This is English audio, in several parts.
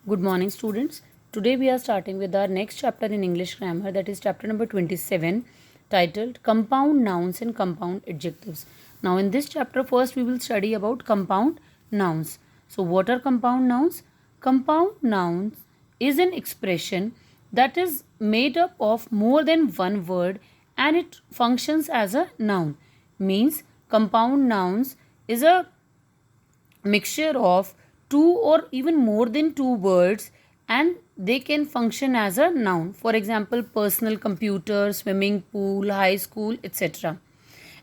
Good morning, students. Today we are starting with our next chapter in English grammar, that is chapter number 27, titled Compound Nouns and Compound Adjectives. Now, in this chapter, first we will study about compound nouns. So, what are compound nouns? Compound nouns is an expression that is made up of more than one word and it functions as a noun. Means, compound nouns is a mixture of two or even more than two words and they can function as a noun. For example, personal computer, swimming pool, high school, etc.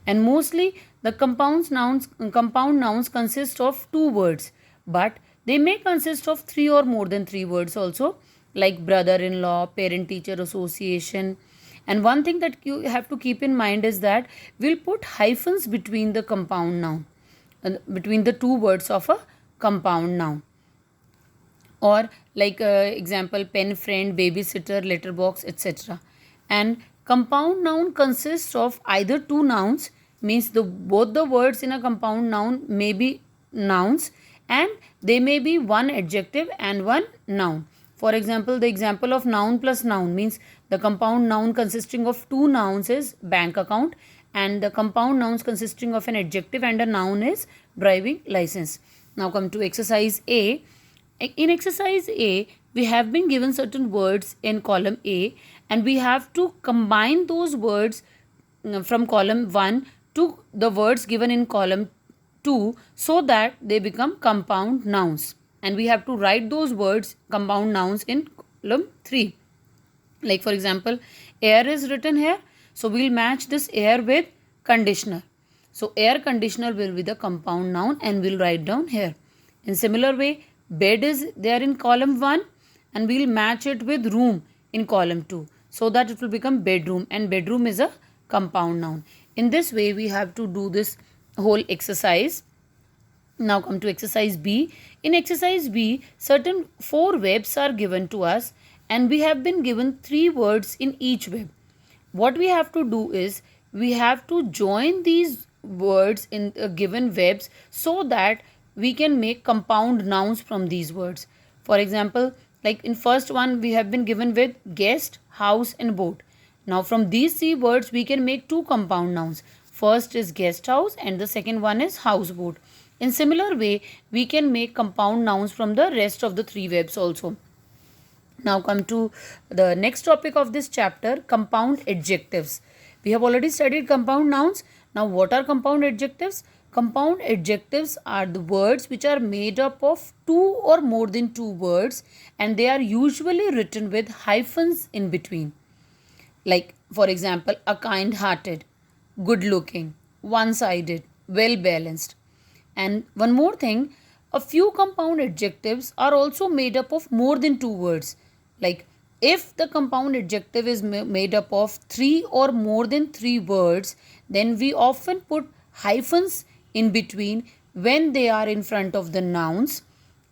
And mostly the compound nouns consist of two words, but they may consist of three or more than three words also, like brother-in-law, parent-teacher association. And one thing that you have to keep in mind is that we'll put hyphens between the compound noun, between the two words of a compound noun, or like example, pen friend, babysitter, letterbox, etc. And compound noun consists of either two nouns, means both the words in a compound noun may be nouns and they may be one adjective and one noun. For example, the example of noun plus noun means the compound noun consisting of two nouns is bank account, and the compound nouns consisting of an adjective and a noun is driving license. Now come to exercise A. In exercise A, we have been given certain words in column A and we have to combine those words from column 1 to the words given in column 2 so that they become compound nouns. And we have to write those words, compound nouns, in column 3. Like for example, air is written here. So we'll match this air with conditioner. So air conditioner will be the compound noun and we'll write down here. In similar way, bed is there in column 1 and we'll match it with room in column 2 so that it will become bedroom, and bedroom is a compound noun. In this way we have to do this whole exercise. Now come to exercise B. In exercise B, certain 4 verbs are given to us and we have been given 3 words in each verb. What we have to do is we have to join these words in given verbs so that we can make compound nouns from these words. For example, like in first one we have been given with guest, house and boat. Now from these 3 words we can make 2 compound nouns. First is guest house and the second one is houseboat. In similar way, we can make compound nouns from the rest of the 3 verbs also. Now come to the next topic of this chapter, compound adjectives. We have already studied compound nouns. Now what are compound adjectives? Compound adjectives are the words which are made up of 2 or more than 2 words and they are usually written with hyphens in between. Like for example, a kind-hearted, good-looking, one-sided, well-balanced. And one more thing, a few compound adjectives are also made up of more than 2 words. Like if the compound adjective is made up of 3 or more than 3 words, then we often put hyphens in between when they are in front of the nouns,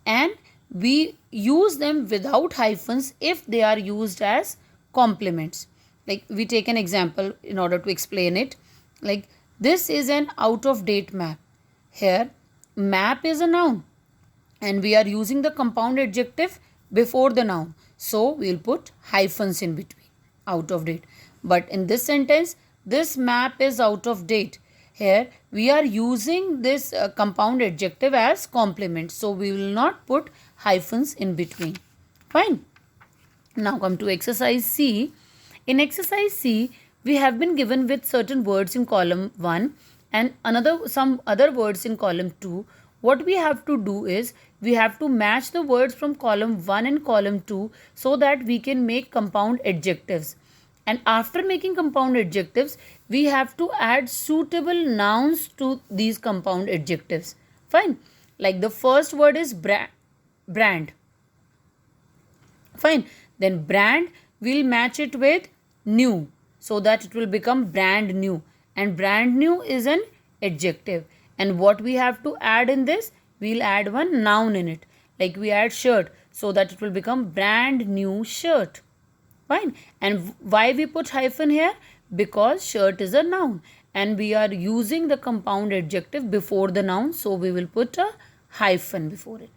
and we use them without hyphens if they are used as complements. Like we take an example in order to explain it. Like this is an out of date map. Here map is a noun and we are using the compound adjective before the noun. So we will put hyphens in between, out of date. But in this sentence, this map is out of date. Here we are using this compound adjective as complement. So we will not put hyphens in between. Fine. Now come to exercise C. In exercise C, we have been given with certain words in column 1 and some other words in column 2. What we have to do is we have to match the words from column 1 and column 2 so that we can make compound adjectives. And after making compound adjectives, we have to add suitable nouns to these compound adjectives. Fine. Like the first word is brand. Fine. Then brand, we'll match it with new so that it will become brand new. And brand new is an adjective. And what we have to add in this? We'll add one noun in it. Like we add shirt so that it will become brand new shirt. Fine. And why we put hyphen here? Because shirt is a noun and we are using the compound adjective before the noun. So we will put a hyphen before it.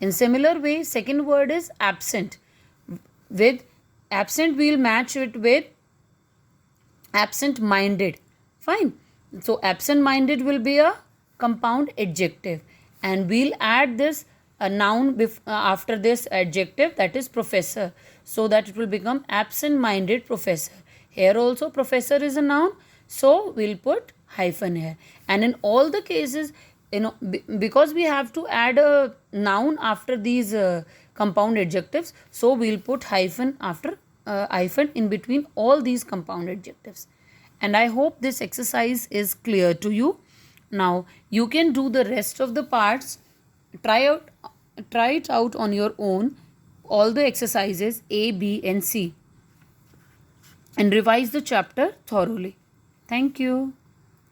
In similar way, second word is absent. With absent, we'll match it with absent-minded. Fine. So absent-minded will be a compound adjective, and we'll add this a noun after this adjective, that is professor, so that it will become absent-minded professor. Here also professor is a noun, so we'll put hyphen here. And in all the cases, because we have to add a noun after these compound adjectives, so we'll put hyphen after hyphen in between all these compound adjectives. And I hope this exercise is clear to you. Now you can do the rest of the parts. Try it out on your own, all the exercises A, B and C, and revise the chapter thoroughly. Thank you.